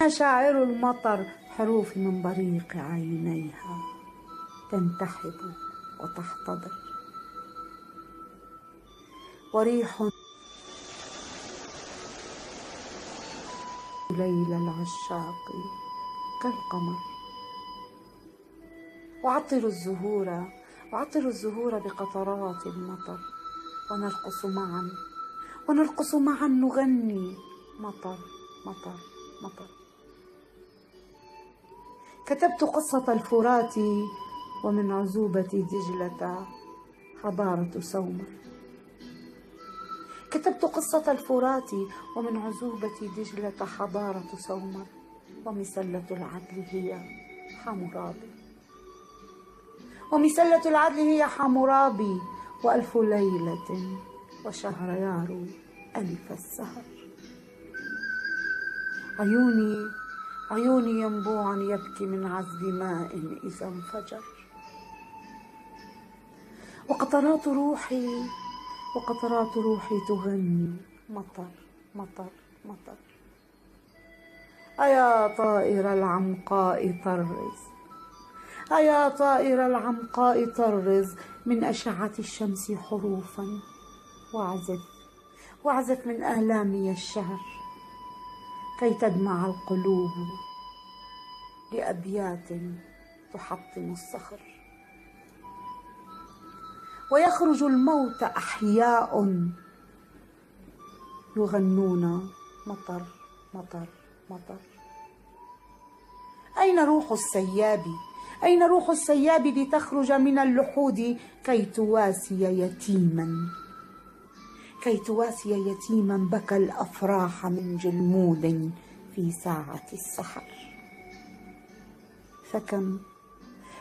شاعر المطر حروف من بريق عينيها تنتحب وتحتضر، وريح ليل العشاق كالقمر. وعطر الزهور بقطرات المطر، ونرقص معا نغني مطر مطر مطر. كتبت قصة الفرات ومن عذوبة دجلة حضارة سومر. كتبت قصة الفرات ومن عذوبة دجلة حضارة سومر، ومسلة العدل هي حمورابي، ومسلة العدل هي حمورابي، وألف ليلة وشهريار ألف السهر. عيوني ينبوع يبكي من عذب ماء إذا انفجر، وقطرات روحي تغني مطر مطر مطر. أيا طائر العنقاء طرز من أشعة الشمس حروفا، واعزف من آلامي الشعر كي تدمع القلوب لأبيات تحطم الصخر. ويخرج الموت أحياء يغنون مطر مطر مطر. أين روح السياب لتخرج من اللحود كي تواسي يتيما بكى الأفراح من جلمود في ساعة السحر.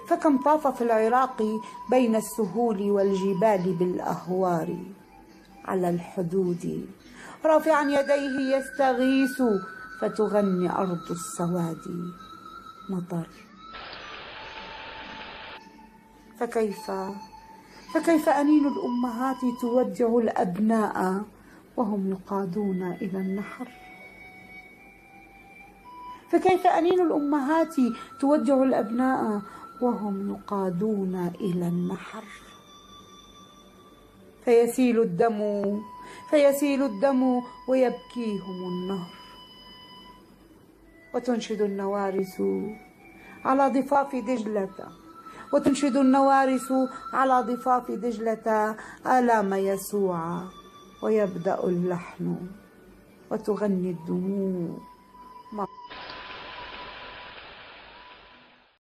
فكم طاف في العراق بين السهول والجبال بالأهوار على الحدود، رافعا يديه يستغيث، فتغني أرض السواد مطر. فكيف أنين الأمهات تودع الأبناء وهم يقادون إلى النحر. فكيف أنين الأمهات تودع الأبناء وهم يقادون إلى النحر. فيسيل الدم ويبكيهم النهر، وتنشد النوارس على ضفاف دجلة آلام يسوع، ويبدأ اللحن وتغني الدموع.